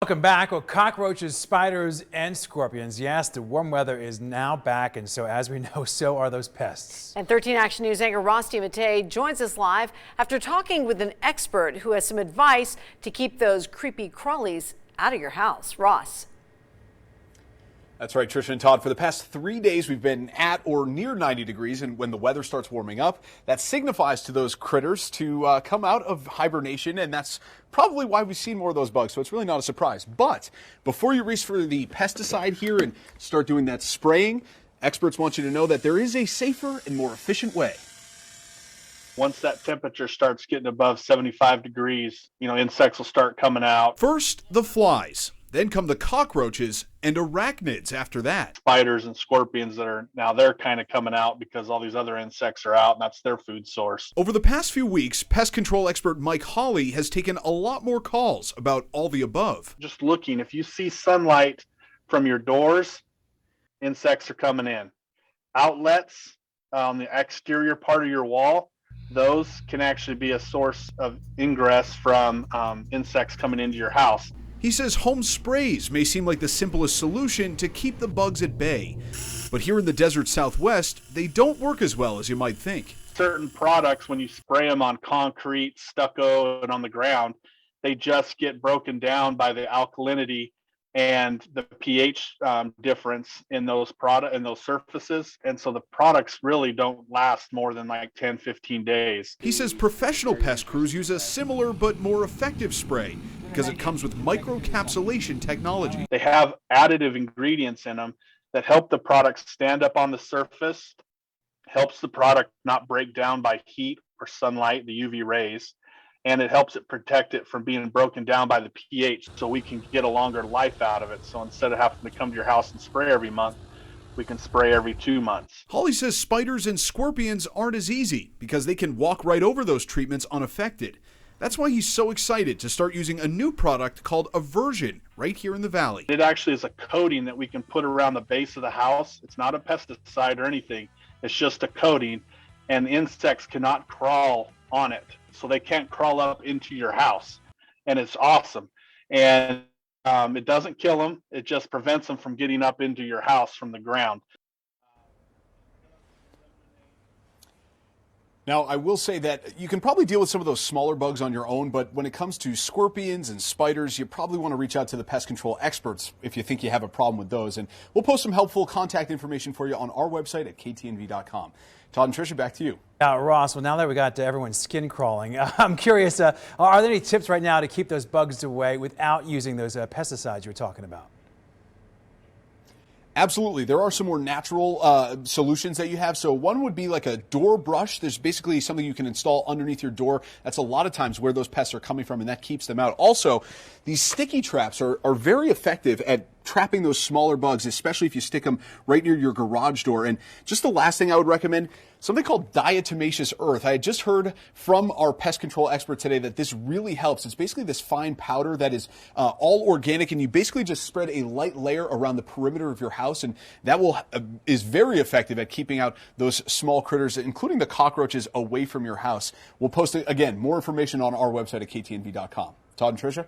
Welcome back. Well, cockroaches, spiders, and scorpions. Yes, the warm weather is now back, and so as we know, so are those pests. And 13 Action News anchor Ross DiMattei joins us live after talking with an expert who has some advice to keep those creepy crawlies out of your house. Ross. That's right, Tricia and Todd. For the past 3 days, we've been at or near 90 degrees, and when the weather starts warming up, that signifies to those critters to come out of hibernation, and that's probably why we've seen more of those bugs, so it's really not a surprise. But before you reach for the pesticide here and start doing that spraying, experts want you to know that there is a safer and more efficient way. Once that temperature starts getting above 75 degrees, insects will start coming out. First, the flies. Then come the cockroaches and arachnids after that. Spiders and scorpions they're kind of coming out because all these other insects are out and that's their food source. Over the past few weeks, pest control expert Mike Hawley has taken a lot more calls about all the above. Just looking, if you see sunlight from your doors, insects are coming in. Outlets on the exterior part of your wall, those can actually be a source of ingress from insects coming into your house. He says home sprays may seem like the simplest solution to keep the bugs at bay. But here in the desert Southwest, they don't work as well as you might think. Certain products, when you spray them on concrete, stucco, and on the ground, they just get broken down by the alkalinity and the pH difference in those surfaces. And so the products really don't last more than like 10, 15 days. He says professional pest crews use a similar but more effective spray because it comes with microcapsulation technology. They have additive ingredients in them that help the product stand up on the surface, helps the product not break down by heat or sunlight, the UV rays, and it helps it protect it from being broken down by the pH so we can get a longer life out of it. So instead of having to come to your house and spray every month, we can spray every 2 months. Hawley says spiders and scorpions aren't as easy because they can walk right over those treatments unaffected. That's why he's so excited to start using a new product called Aversion right here in the valley. It actually is a coating that we can put around the base of the house. It's not a pesticide or anything. It's just a coating, and insects cannot crawl on it. So they can't crawl up into your house, and it's awesome. And it doesn't kill them. It just prevents them from getting up into your house from the ground. Now, I will say that you can probably deal with some of those smaller bugs on your own, but when it comes to scorpions and spiders, you probably want to reach out to the pest control experts if you think you have a problem with those. And we'll post some helpful contact information for you on our website at ktnv.com. Todd and Tricia, back to you. Ross, well, now that we got everyone's skin crawling, I'm curious, are there any tips right now to keep those bugs away without using those pesticides you were talking about? Absolutely. There are some more natural solutions that you have. So one would be like a door brush. There's basically something you can install underneath your door. That's a lot of times where those pests are coming from, and that keeps them out. Also, these sticky traps are very effective at trapping those smaller bugs, especially if you stick them right near your garage door. And just the last thing I would recommend, something called diatomaceous earth. I had just heard from our pest control expert today that this really helps. It's basically this fine powder that is all organic, and you basically just spread a light layer around the perimeter of your house, and that is very effective at keeping out those small critters, including the cockroaches, away from your house. We'll post, again, more information on our website at ktnv.com. Todd and Tricia?